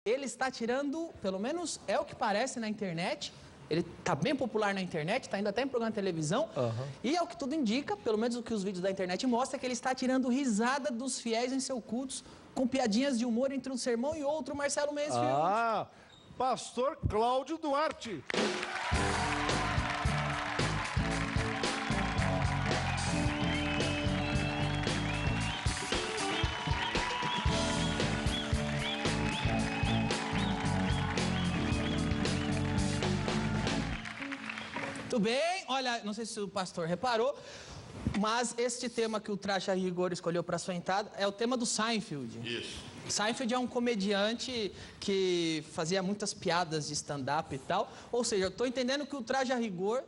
ele está tirando, pelo menos é o que parece na internet, ele está bem popular na internet, está indo até em programa de televisão, e ao que tudo indica, pelo menos o que os vídeos da internet mostram, é que ele está tirando risada dos fiéis em seus cultos, com piadinhas de humor entre um sermão e outro, Marcelo Mendes. Pastor Cláudio Duarte. Muito bem, olha, não sei se o pastor reparou, mas este tema que o Traje a Rigor escolheu para sua entrada é o tema do Seinfeld. Isso. Seinfeld é um comediante que fazia muitas piadas de stand-up e tal, ou seja, eu estou entendendo que o Traje a Rigor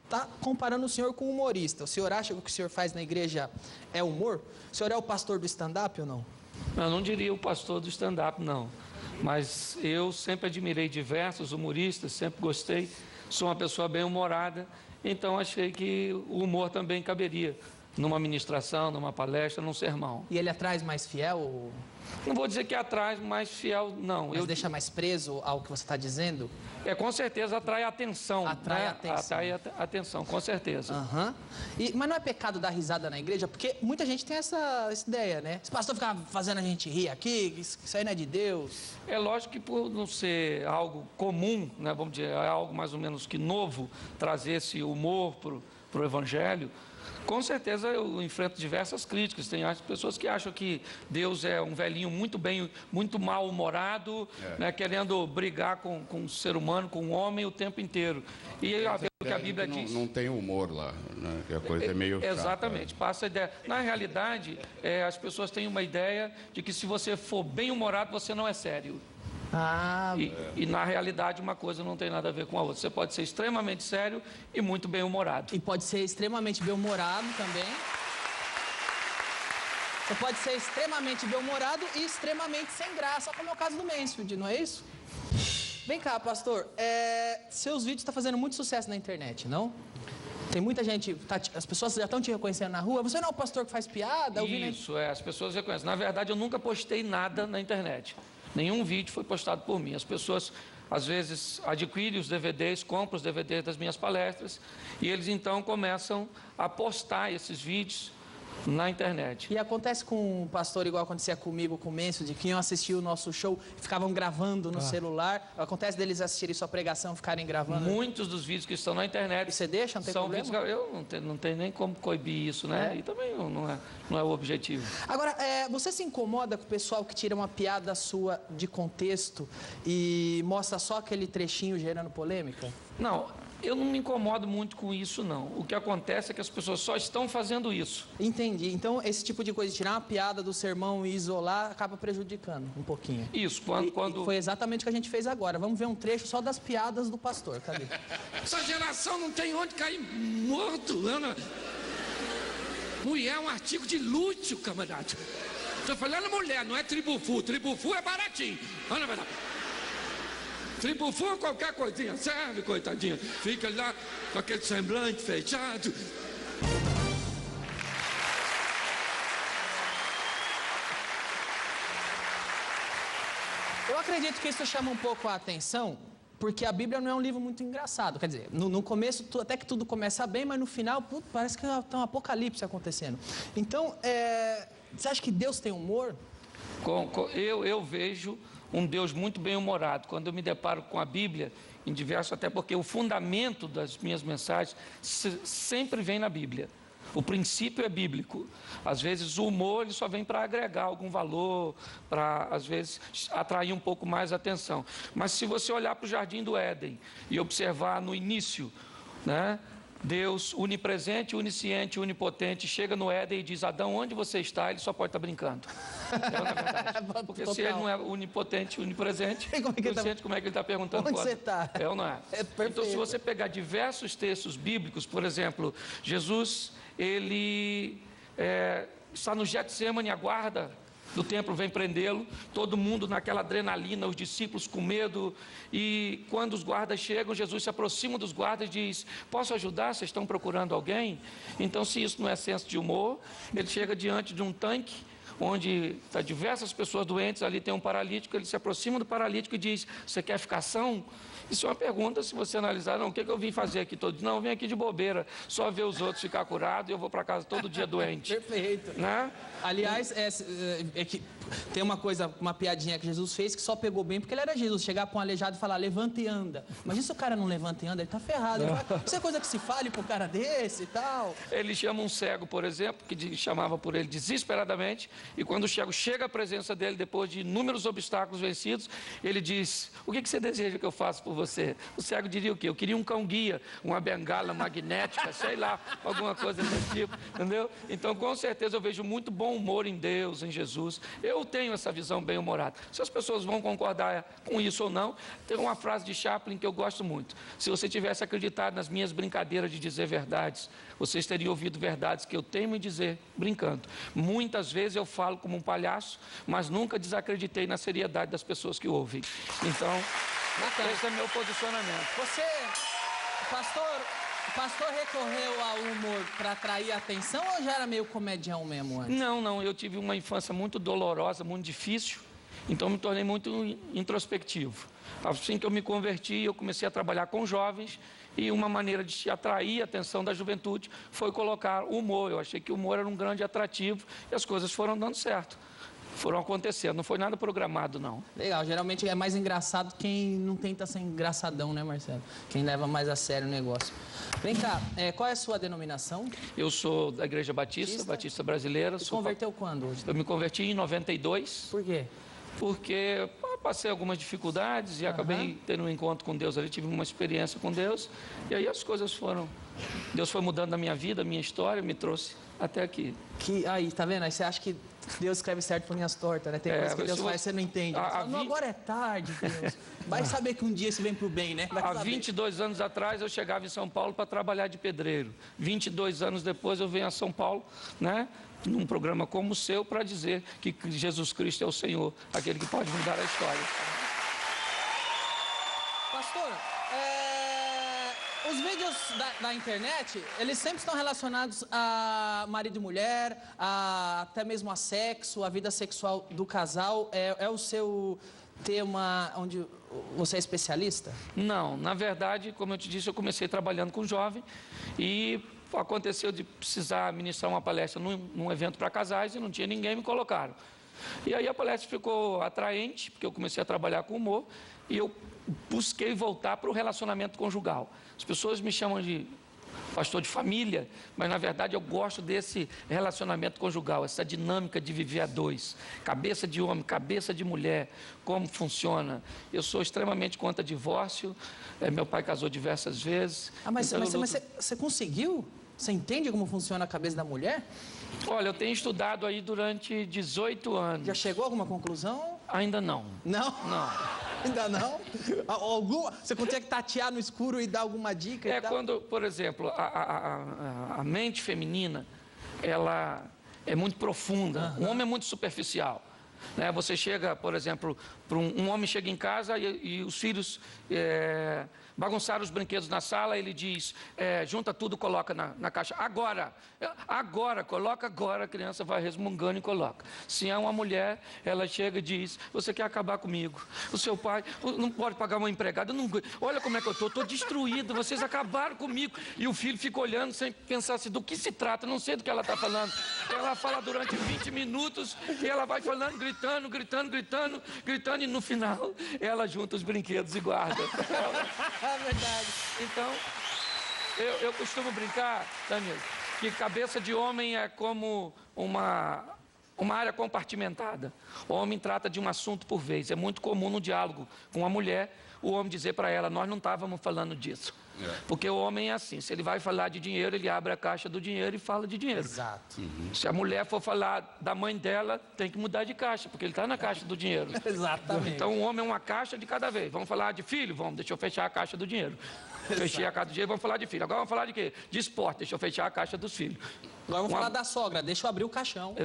está comparando o senhor com um humorista. O senhor acha que o que o senhor faz na igreja é humor? O senhor é o pastor do stand-up ou não? Eu não diria o pastor do stand-up, não. Mas eu sempre admirei diversos humoristas, sempre gostei. Sou uma pessoa bem-humorada, então achei que o humor também caberia numa ministração, numa palestra, num sermão. E ele atrai mais fiel? Não vou dizer que atrai mais fiel, não. Mas deixa mais preso ao que você está dizendo? Com certeza atrai atenção. Atrai atenção. Atrai atenção, com certeza. Mas não é pecado dar risada na igreja? Porque muita gente tem essa ideia, né? Esse pastor fica fazendo a gente rir aqui, isso aí não é de Deus. É lógico que por não ser algo comum, né, vamos dizer, é algo mais ou menos que novo, trazer esse humor para o evangelho, com certeza eu enfrento diversas críticas. Tem pessoas que acham que Deus é um velhinho muito mal-humorado, né, querendo brigar com o ser humano, com o homem o tempo inteiro. E que a Bíblia diz... Não tem humor lá, né? Que a coisa é meio chata. Exatamente, passa a ideia. Na realidade, as pessoas têm uma ideia de que se você for bem-humorado, você não é sério. E na realidade uma coisa não tem nada a ver com a outra. Você pode ser extremamente sério e muito bem-humorado. E pode ser extremamente bem-humorado também. Você pode ser extremamente bem-humorado e extremamente sem graça, como é o caso do Mansfield, não é isso? Vem cá, pastor, seus vídeos estão fazendo muito sucesso na internet, não? Tem muita gente, as pessoas já estão te reconhecendo na rua. Você não é o pastor que faz piada? Isso, as pessoas reconhecem. Na verdade, eu nunca postei nada na internet. Nenhum vídeo foi postado por mim. As pessoas, às vezes, adquirem os DVDs, compram os DVDs das minhas palestras e eles, então, começam a postar esses vídeos na internet. E acontece com o pastor igual acontecia comigo, com o Mencio, de que iam assistir o nosso show e ficavam gravando no celular. Acontece deles assistirem sua pregação, ficarem gravando. Muitos dos vídeos que estão na internet... E você deixa? Não tem problema? Vídeos, eu não tenho nem como coibir isso, né? E também não é o objetivo. Agora, você se incomoda com o pessoal que tira uma piada sua de contexto e mostra só aquele trechinho gerando polêmica? Não, eu não me incomodo muito com isso, não. O que acontece é que as pessoas só estão fazendo isso. Entendi. Então, esse tipo de coisa, tirar uma piada do sermão e isolar, acaba prejudicando um pouquinho. Isso, quando... Foi exatamente o que a gente fez agora. Vamos ver um trecho só das piadas do pastor. Cadê? Essa geração não tem onde cair morto, Ana. Mulher é um artigo de luxo, camarada. Estou falando mulher, não é tribufu. Tribufu é baratinho. Ana, verdade. Tribufu, qualquer coisinha serve, coitadinha. Fica lá com aquele semblante fechado. Eu acredito que isso chama um pouco a atenção, porque a Bíblia não é um livro muito engraçado. Quer dizer, no começo, até que tudo começa bem, mas no final, parece que está um apocalipse acontecendo. Então, você acha que Deus tem humor? Eu vejo um Deus muito bem-humorado. Quando eu me deparo com a Bíblia, em diversos, até porque o fundamento das minhas mensagens sempre vem na Bíblia. O princípio é bíblico. Às vezes o humor ele só vem para agregar algum valor, para, às vezes, atrair um pouco mais a atenção. Mas se você olhar para o Jardim do Éden e observar no início, né? Deus, onipresente, onisciente, onipotente, chega no Éden e diz: Adão, onde você está? Ele só pode estar brincando. Na verdade. Porque se ele não é onipotente, onipresente, onisciente, como é que ele está perguntando? Onde você está? É ou não é? Então, se você pegar diversos textos bíblicos, por exemplo, Jesus, ele está no Getsemane, aguarda do templo, vem prendê-lo, todo mundo naquela adrenalina, os discípulos com medo, e quando os guardas chegam, Jesus se aproxima dos guardas e diz: posso ajudar? Vocês estão procurando alguém? Então, se isso não é senso de humor, ele chega diante de um tanque, onde está diversas pessoas doentes, ali tem um paralítico, ele se aproxima do paralítico e diz, você quer ficar são? Isso é uma pergunta, se você analisar, não, o que eu vim fazer aqui todo dia? Não, eu vim aqui de bobeira, só ver os outros ficar curados e eu vou para casa todo dia doente. Perfeito. Né? Aliás, é que tem uma coisa, uma piadinha que Jesus fez que só pegou bem porque ele era Jesus. Chegar para um aleijado e falar, levanta e anda. Mas se o cara não levanta e anda, ele tá ferrado. Ele fala, isso é coisa que se fale para um cara desse e tal. Ele chama um cego, por exemplo, que chamava por ele desesperadamente, e quando o cego chega à presença dele, depois de inúmeros obstáculos vencidos, ele diz, o que você deseja que eu faça por você? O cego diria o quê? Eu queria um cão-guia, uma bengala magnética, sei lá, alguma coisa desse tipo, entendeu? Então, com certeza, eu vejo muito bom humor em Deus, em Jesus. Eu tenho essa visão bem-humorada. Se as pessoas vão concordar com isso ou não, tem uma frase de Chaplin que eu gosto muito. Se você tivesse acreditado nas minhas brincadeiras de dizer verdades, vocês teriam ouvido verdades que eu tenho em dizer, brincando. Muitas vezes eu falo como um palhaço, mas nunca desacreditei na seriedade das pessoas que ouvem. Então, esse é meu posicionamento. Você, o pastor recorreu ao humor para atrair a atenção ou já era meio comedião mesmo antes? Não, eu tive uma infância muito dolorosa, muito difícil, então me tornei muito introspectivo. Assim que eu me converti, eu comecei a trabalhar com jovens e uma maneira de atrair a atenção da juventude foi colocar o humor. Eu achei que o humor era um grande atrativo e as coisas foram dando certo. Foram acontecendo, não foi nada programado, não. Legal, geralmente é mais engraçado quem não tenta ser engraçadão, né, Marcelo? Quem leva mais a sério o negócio. Vem cá, qual é a sua denominação? Eu sou da Igreja Batista Brasileira. Você converteu quando hoje? Eu me converti em 92. Por quê? Porque passei algumas dificuldades e acabei tendo um encontro com Deus ali, tive uma experiência com Deus, e aí as coisas foram... Deus foi mudando a minha vida, a minha história, me trouxe até aqui. Aí, tá vendo? Aí você acha que Deus escreve certo por linhas tortas, né? Tem coisa que Deus faz e você não entende. Não, agora é tarde, Deus. Vai saber que um dia isso vem pro bem, né? Há 22 anos atrás eu chegava em São Paulo para trabalhar de pedreiro. 22 anos depois eu venho a São Paulo, né? Num programa como o seu, para dizer que Jesus Cristo é o Senhor, aquele que pode mudar a história. Pastor, os vídeos da internet, eles sempre estão relacionados a marido e mulher, até mesmo a sexo, a vida sexual do casal. É o seu tema onde você é especialista? Não, na verdade, como eu te disse, eu comecei trabalhando com jovem e aconteceu de precisar ministrar uma palestra num evento para casais e não tinha ninguém, me colocaram. E aí a palestra ficou atraente, porque eu comecei a trabalhar com humor e eu busquei voltar para o relacionamento conjugal. As pessoas me chamam de pastor de família, mas na verdade eu gosto desse relacionamento conjugal, essa dinâmica de viver a dois, cabeça de homem, cabeça de mulher, como funciona. Eu sou extremamente contra divórcio, meu pai casou diversas vezes. Mas você conseguiu? Você entende como funciona a cabeça da mulher? Olha, eu tenho estudado aí durante 18 anos. Já chegou a alguma conclusão? Ainda não. Não? Não. Ainda não? Você consegue tatear no escuro e dar alguma dica? Quando, por exemplo, a mente feminina, ela é muito profunda. O homem é muito superficial. Né? Você chega, por exemplo, um homem chega em casa e os filhos bagunçaram os brinquedos na sala, ele diz, junta tudo, coloca na caixa. Agora, coloca agora, a criança vai resmungando e coloca. Se é uma mulher, ela chega e diz, você quer acabar comigo? O seu pai não pode pagar uma empregada, olha como é que eu estou destruído, vocês acabaram comigo. E o filho fica olhando sem pensar assim, do que se trata, não sei do que ela está falando. Ela fala durante 20 minutos e ela vai falando, gritando, e no final ela junta os brinquedos e guarda. É verdade. Então, eu costumo brincar, Daniel, que cabeça de homem é como uma área compartimentada. O homem trata de um assunto por vez. É muito comum no diálogo com a mulher, o homem dizer para ela, nós não estávamos falando disso. Porque o homem é assim, se ele vai falar de dinheiro, ele abre a caixa do dinheiro e fala de dinheiro. Exato. Se a mulher for falar da mãe dela, tem que mudar de caixa, porque ele está na caixa do dinheiro. Exatamente. Então o homem é uma caixa de cada vez. Vamos falar de filho? Vamos, deixa eu fechar a caixa do dinheiro. Fechei a caixa do dinheiro, vamos falar de filho. Agora vamos falar de quê? De esporte, deixa eu fechar a caixa dos filhos. Agora vamos falar da sogra, deixa eu abrir o caixão.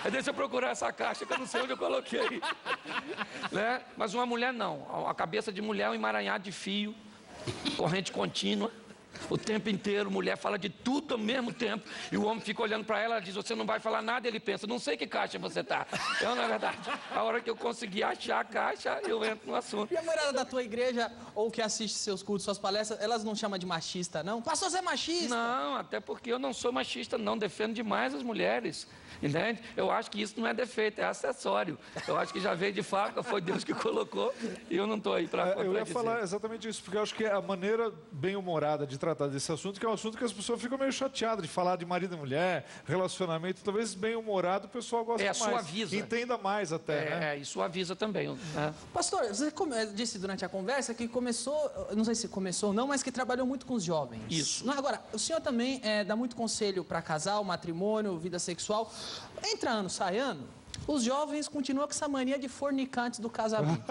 Deixa eu procurar essa caixa que eu não sei onde eu coloquei. Né? Mas uma mulher não. A cabeça de mulher é um emaranhado de fio, corrente contínua. O tempo inteiro, mulher fala de tudo ao mesmo tempo. E o homem fica olhando para ela, ela diz, você não vai falar nada. Ele pensa, não sei que caixa você tá. Então, na verdade, a hora que eu conseguir achar a caixa, eu entro no assunto. E a mulherada da tua igreja, ou que assiste seus cultos, suas palestras, elas não chamam de machista, não? Pastor, você é machista? Não, até porque eu não sou machista, não. Defendo demais as mulheres. Entende? Eu acho que isso não é defeito, é acessório. Eu acho que já veio de fábrica, foi Deus que colocou, e eu não estou aí para contradizer. Eu ia falar exatamente isso, porque eu acho que é a maneira bem-humorada de tratar desse assunto, que é um assunto que as pessoas ficam meio chateadas de falar de marido e mulher, relacionamento, talvez bem-humorado o pessoal gosta mais. Suaviza. Entenda mais até, né? E suaviza também. Pastor, você disse durante a conversa que começou, não sei se começou ou não, mas que trabalhou muito com os jovens. Isso. Não, agora, o senhor também dá muito conselho para casal, matrimônio, vida sexual. Entra ano, sai ano, os jovens continuam com essa mania de fornicar antes do casamento.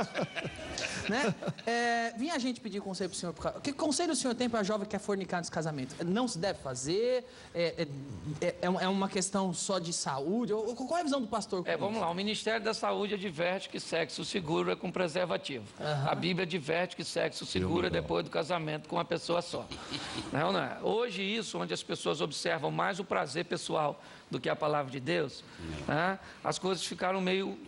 Né? Vinha a gente pedir conselho para o senhor. Que conselho o senhor tem para jovem que quer fornicar antes do casamento? Não se deve fazer? É uma questão só de saúde? Qual é a visão do pastor? Vamos lá, o Ministério da Saúde adverte que sexo seguro é com preservativo. A Bíblia adverte que sexo seguro é depois do casamento com uma pessoa só. Não é? Hoje isso, onde as pessoas observam mais o prazer pessoal do que a palavra de Deus, né? As coisas ficaram meio,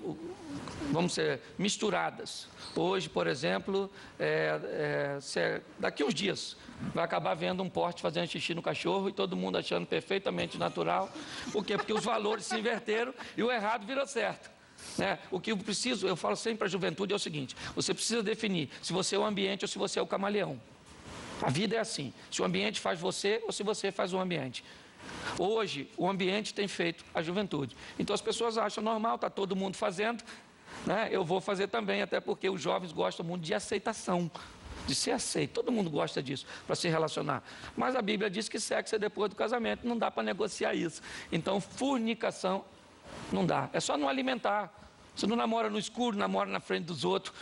vamos dizer, misturadas. Hoje, por exemplo, daqui uns dias vai acabar vendo um porte fazendo xixi no cachorro e todo mundo achando perfeitamente natural. Por quê? Porque os valores se inverteram e o errado virou certo. Né? O que eu falo sempre para a juventude é o seguinte, você precisa definir se você é o ambiente ou se você é o camaleão. A vida é assim, se o ambiente faz você ou se você faz o ambiente. Hoje, o ambiente tem feito a juventude. Então, as pessoas acham normal, está todo mundo fazendo, né? Eu vou fazer também, até porque os jovens gostam muito de aceitação, de ser aceito. Todo mundo gosta disso, para se relacionar. Mas a Bíblia diz que sexo é depois do casamento, não dá para negociar isso. Então, fornicação não dá. É só não alimentar. Você não namora no escuro, namora na frente dos outros.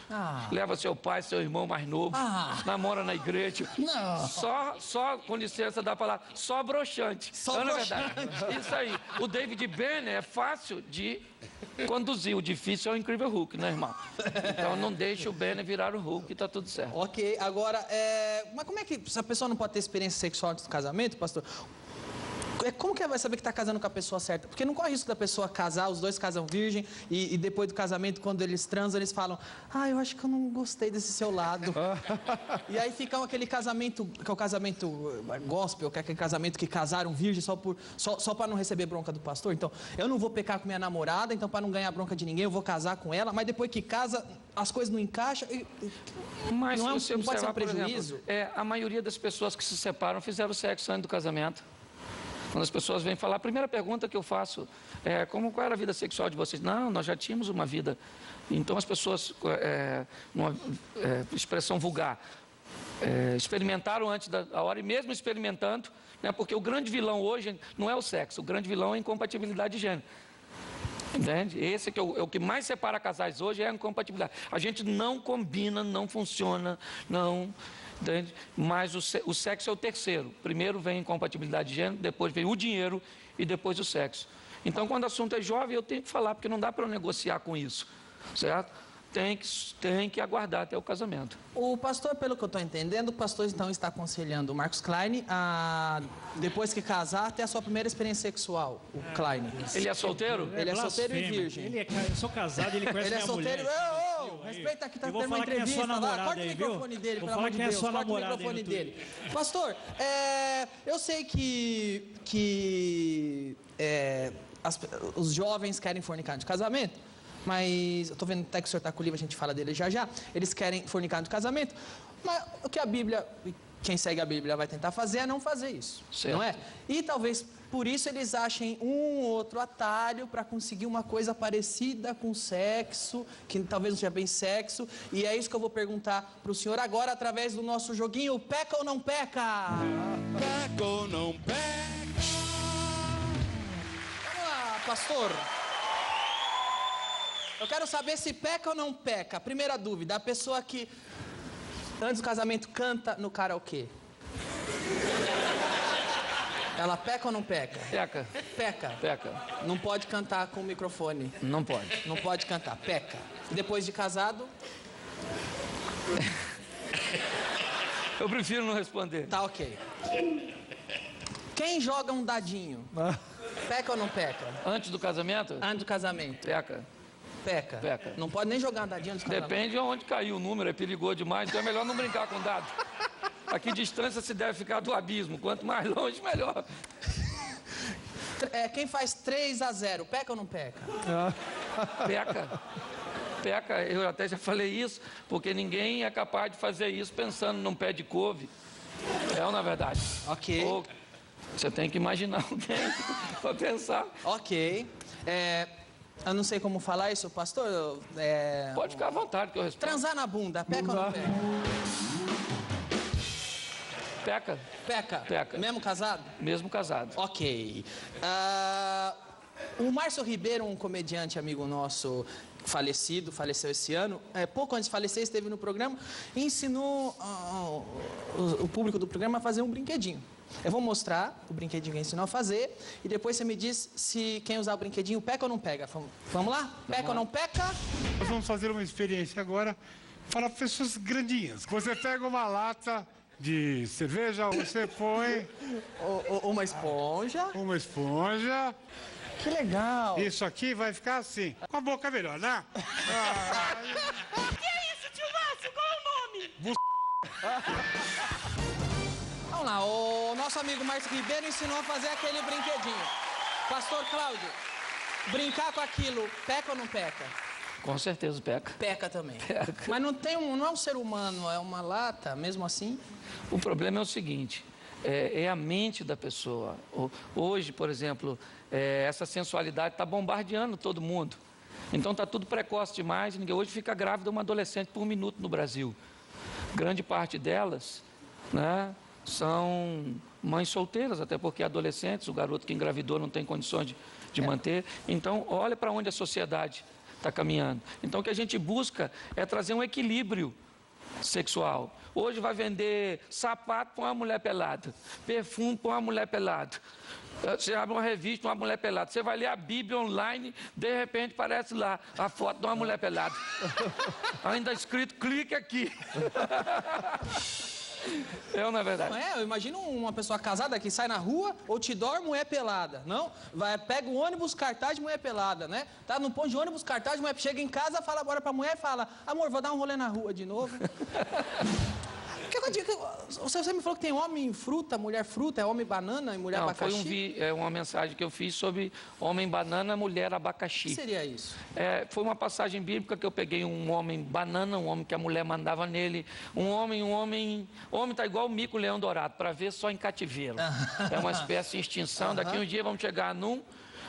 Leva seu pai, seu irmão mais novo. Namora na igreja. Não. Só, com licença da palavra, só broxante. Só broxante. Verdade. Isso aí. O David Banner é fácil de conduzir. O difícil é o incrível Hulk, né, irmão? Então não deixe o Banner virar o Hulk e tá tudo certo. Ok, agora, mas como é que se a pessoa não pode ter experiência sexual antes do casamento, pastor? Como que ela vai saber que está casando com a pessoa certa? Porque não corre risco da pessoa casar, os dois casam virgem, e depois do casamento, quando eles transam, eles falam, eu acho que eu não gostei desse seu lado. E aí fica aquele casamento, que é o casamento gospel, que é aquele casamento que casaram virgem só para não receber bronca do pastor. Então, eu não vou pecar com minha namorada, então para não ganhar bronca de ninguém, eu vou casar com ela, mas depois que casa, as coisas não encaixam. Mas não pode ser um prejuízo? Por exemplo, a maioria das pessoas que se separam fizeram sexo antes do casamento. Quando as pessoas vêm falar, a primeira pergunta que eu faço é qual era a vida sexual de vocês? Não, nós já tínhamos uma vida. Então as pessoas, numa expressão vulgar, experimentaram antes da hora e mesmo experimentando, né, porque o grande vilão hoje não é o sexo, o grande vilão é a incompatibilidade de gênero. Entende? Esse que é o que mais separa casais hoje é a incompatibilidade. A gente não combina, não funciona, não... Entende? Mas o sexo é o terceiro. Primeiro vem a incompatibilidade de gênero, depois vem o dinheiro e depois o sexo. Então, quando o assunto é jovem, eu tenho que falar, porque não dá para eu negociar com isso, certo? Tem que aguardar até o casamento. O pastor, pelo que eu estou entendendo, o pastor então está aconselhando o Marcos Klein a, depois que casar, ter a sua primeira experiência sexual, o Klein. Ele é solteiro? Ele é solteiro e virgem. Eu sou casado, ele conhece minha mulher. Ele é solteiro. Respeita aqui, tá tendo uma entrevista. Corta o microfone dele, pelo amor de Deus. Corta o microfone dele. Pastor, eu sei que os jovens querem fornicar de casamento. Mas eu estou vendo até que o senhor está com o livro, a gente fala dele já. Eles querem fornicar no casamento. Mas o que a Bíblia, quem segue a Bíblia vai tentar fazer é não fazer isso. Certo. Não é? E talvez por isso eles achem um ou outro atalho para conseguir uma coisa parecida com sexo, que talvez não seja bem sexo. E é isso que eu vou perguntar para o senhor agora, através do nosso joguinho Peca ou Não Peca? Peca ou não peca? Vamos lá, pastor. Eu quero saber se peca ou não peca. Primeira dúvida, a pessoa que antes do casamento canta no karaokê. Ela peca ou não peca? Peca. Peca. Peca. Não pode cantar com o microfone. Não pode. Não pode cantar, peca. E depois de casado? Eu prefiro não responder. Tá ok. Quem joga um dadinho? Peca ou não peca? Antes do casamento? Antes do casamento. Peca. Peca. Peca. Não pode nem jogar um dadinho antes do casamento. Depende de onde caiu o número, é perigoso demais, então é melhor não brincar com dado. A que distância se deve ficar do abismo? Quanto mais longe, melhor. Quem faz 3-0, peca ou não peca? Peca. Peca, eu até já falei isso, porque ninguém é capaz de fazer isso pensando num pé de couve. É ou não é verdade? Ok. Ou você tem que imaginar alguém para pensar. Ok. Eu não sei como falar isso, pastor. Pode ficar à vontade que eu respondo. Transar na bunda, peca ou não peca? Peca. Peca. Peca. Mesmo casado? Mesmo casado. Ok. O Márcio Ribeiro, um comediante amigo nosso faleceu esse ano, pouco antes de falecer, esteve no programa e ensinou o público do programa a fazer um brinquedinho. Eu vou mostrar o brinquedinho que ele ensinou a fazer e depois você me diz se quem usar o brinquedinho peca ou não pega. Vamos lá? Peca ou não peca? Nós vamos fazer uma experiência agora para pessoas grandinhas. Você pega uma lata de cerveja, você põe... Uma esponja. Uma esponja. Que legal. Isso aqui vai ficar assim. Com a boca melhor, né? O que é isso, tio Márcio? Qual é o nome? Vamos lá, o nosso amigo Márcio Ribeiro ensinou a fazer aquele brinquedinho. Pastor Cláudio, brincar com aquilo, peca ou não peca? Com certeza peca. Peca também. Peca. Mas não é um ser humano, é uma lata, mesmo assim? O problema é o seguinte, é a mente da pessoa. Hoje, por exemplo, essa sensualidade está bombardeando todo mundo. Então está tudo precoce demais. Ninguém hoje fica grávida uma adolescente por minuto no Brasil. Grande parte delas, né, são mães solteiras, até porque adolescentes, o garoto que engravidou não tem condições de manter. Então, olha para onde a sociedade está caminhando. Então, o que a gente busca é trazer um equilíbrio sexual. Hoje vai vender sapato para uma mulher pelada, perfume para uma mulher pelada. Você abre uma revista, uma mulher pelada. Você vai ler a Bíblia online, de repente aparece lá a foto de uma mulher pelada. Ainda escrito, clique aqui. Não é verdade? Não eu imagino uma pessoa casada que sai na rua, outdoor, mulher pelada, não? Pega o ônibus, cartaz, mulher pelada, né? Tá no ponto de ônibus, cartaz, mulher chega em casa, fala agora pra mulher e fala, amor, vou dar um rolê na rua de novo. Você me falou que tem homem fruta, mulher fruta, é homem banana e mulher abacaxi? Foi uma mensagem que eu fiz sobre homem banana, mulher abacaxi. O que seria isso? Foi uma passagem bíblica que eu peguei um homem banana, um homem que a mulher mandava nele, um homem está igual o mico leão dourado, para ver só em cativeiro. É uma espécie de extinção, daqui um dia vamos chegar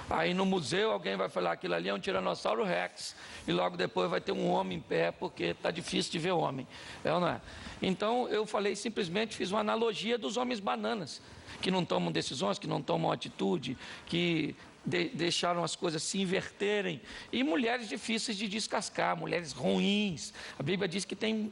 aí no museu alguém vai falar aquilo ali é um tiranossauro rex e logo depois vai ter um homem em pé porque está difícil de ver homem, não é? Então eu simplesmente fiz uma analogia dos homens bananas, que não tomam decisões, que não tomam atitude, que deixaram as coisas se inverterem, e mulheres difíceis de descascar, mulheres ruins. A Bíblia diz que tem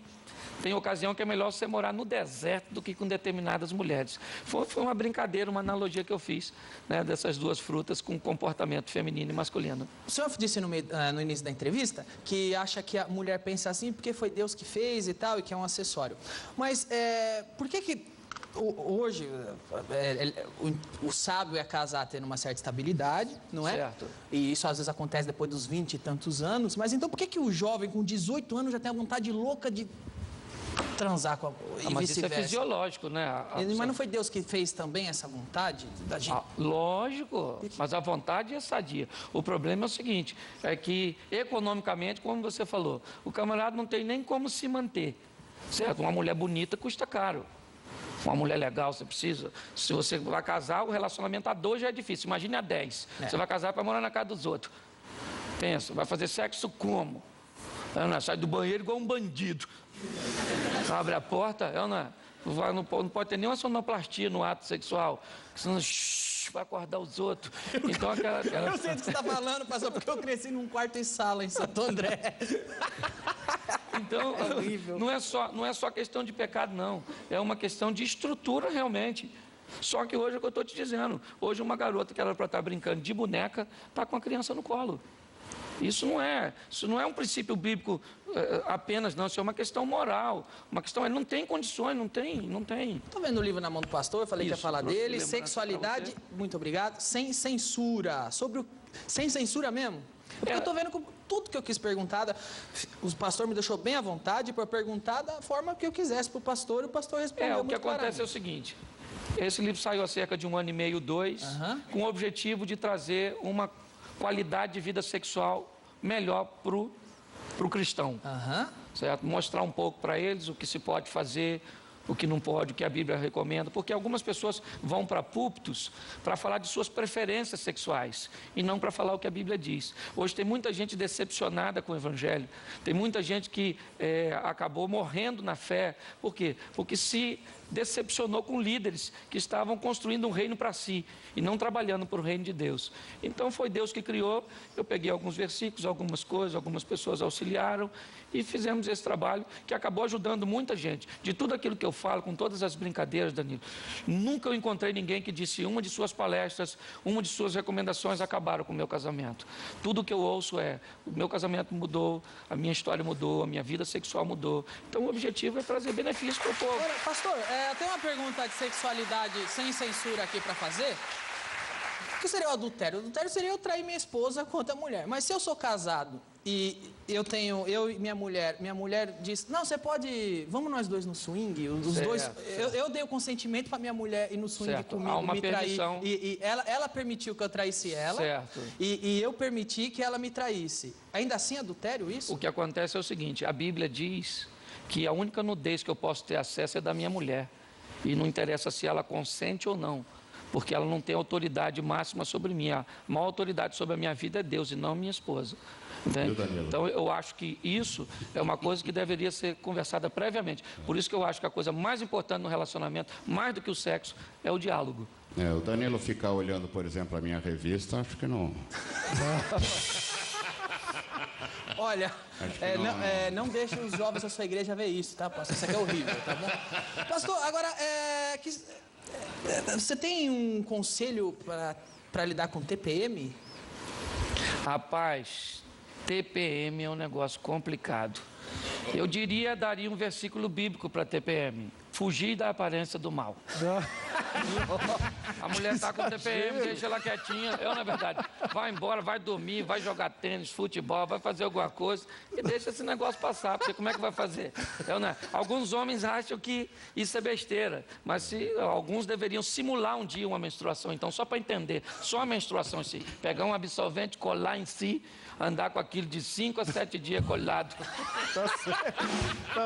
ocasião que é melhor você morar no deserto do que com determinadas mulheres. Foi uma brincadeira, uma analogia que eu fiz, né, dessas duas frutas com comportamento feminino e masculino. O senhor disse no início da entrevista que acha que a mulher pensa assim porque foi Deus que fez e tal, e que é um acessório. Mas por que hoje o sábio é casar tendo uma certa estabilidade, não é? Certo. E isso às vezes acontece depois dos 20 e tantos anos. Mas então por que o jovem com 18 anos já tem a vontade louca de transar com a e mas isso é vice-versa? fisiológico, né? Mas não foi Deus que fez também essa vontade da gente? Lógico, mas a vontade é sadia. O problema é o seguinte, é que economicamente, como você falou, o camarada não tem nem como se manter, certo? Uma mulher bonita custa caro. Uma mulher legal, você precisa. Se você vai casar, o relacionamento a 2 já é difícil. Imagine a 10. Você vai casar para morar na casa dos outros. Pensa, vai fazer sexo como? Sai do banheiro igual um bandido. Abre a porta, não pode ter nenhuma sonoplastia no ato sexual, senão vai acordar os outros. Então, Eu sei do que você está falando, pastor, porque eu cresci num quarto e sala em Santo André. Então, não é só questão de pecado, não. É uma questão de estrutura, realmente. Só que hoje é o que eu estou te dizendo. Hoje uma garota que era para estar brincando de boneca, está com a criança no colo. Isso não é um princípio bíblico apenas, não. Isso é uma questão moral. Uma questão, ele não tem condições, não tem. Estou vendo o livro na mão do pastor, eu falei que ia falar dele. Sexualidade, muito obrigado, sem censura. Sem censura mesmo? Porque eu estou vendo que tudo que eu quis perguntar, o pastor me deixou bem à vontade para perguntar da forma que eu quisesse para o pastor, e o pastor respondeu muito o que acontece é o seguinte, esse livro saiu há cerca de 1 ano e meio, 2, com o objetivo de trazer uma qualidade de vida sexual melhor para o cristão, certo? Mostrar um pouco para eles o que se pode fazer, o que não pode, o que a Bíblia recomenda, porque algumas pessoas vão para púlpitos para falar de suas preferências sexuais e não para falar o que a Bíblia diz. Hoje tem muita gente decepcionada com o Evangelho, tem muita gente que acabou morrendo na fé. Por quê? Porque se decepcionou com líderes que estavam construindo um reino para si e não trabalhando para o reino de Deus. Então foi Deus que criou, eu peguei alguns versículos, algumas coisas, algumas pessoas auxiliaram e fizemos esse trabalho que acabou ajudando muita gente. De tudo aquilo que eu falo, com todas as brincadeiras, Danilo, nunca eu encontrei ninguém que disse uma de suas palestras, uma de suas recomendações acabaram com o meu casamento. Tudo que eu ouço é, o meu casamento mudou, a minha história mudou, a minha vida sexual mudou. Então o objetivo é trazer benefício para o povo. Agora, pastor, tem uma pergunta de sexualidade sem censura aqui para fazer. O que seria o adultério? O adultério seria eu trair minha esposa com outra mulher. Mas se eu sou casado e eu e minha mulher diz, não, você pode, vamos nós dois no swing, os dois, eu dei o consentimento para minha mulher ir no swing comigo, me trair, e ela permitiu que eu traísse ela, e eu permiti que ela me traísse. Ainda assim é adultério isso? O que acontece é o seguinte, a Bíblia diz que a única nudez que eu posso ter acesso é da minha mulher, e não interessa se ela consente ou não, porque ela não tem autoridade máxima sobre mim. A maior autoridade sobre a minha vida é Deus e não minha esposa. Então eu acho que isso é uma coisa que deveria ser conversada previamente. Por isso que eu acho que a coisa mais importante no relacionamento, mais do que o sexo, é o diálogo. O Danilo ficar olhando, por exemplo, a minha revista, acho que não. Olha, não deixe os jovens da sua igreja ver isso, tá, pastor? Isso aqui é horrível, tá bom? Pastor, agora, você tem um conselho para lidar com TPM? Rapaz, TPM é um negócio complicado. Eu daria um versículo bíblico para TPM. Fugir da aparência do mal. A mulher está com TPM, deixa ela quietinha. Na verdade, vai embora, vai dormir, vai jogar tênis, futebol, vai fazer alguma coisa e deixa esse negócio passar, porque como é que vai fazer? Alguns homens acham que isso é besteira, mas alguns deveriam simular um dia uma menstruação. Então, só para entender, só a menstruação em si, pegar um absorvente, colar em si, andar com aquilo de 5 a 7 dias colado. Tá certo.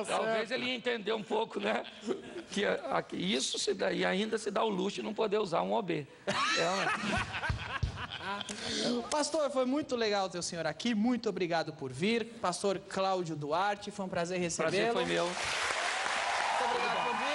Talvez ele ia entender um pouco, né? Que isso se dá, e ainda se dá o luxo de não poder usar um OB. Pastor, foi muito legal ter o senhor aqui. Muito obrigado por vir. Pastor Cláudio Duarte, foi um prazer recebê-lo. Prazer foi meu. Muito obrigado por vir.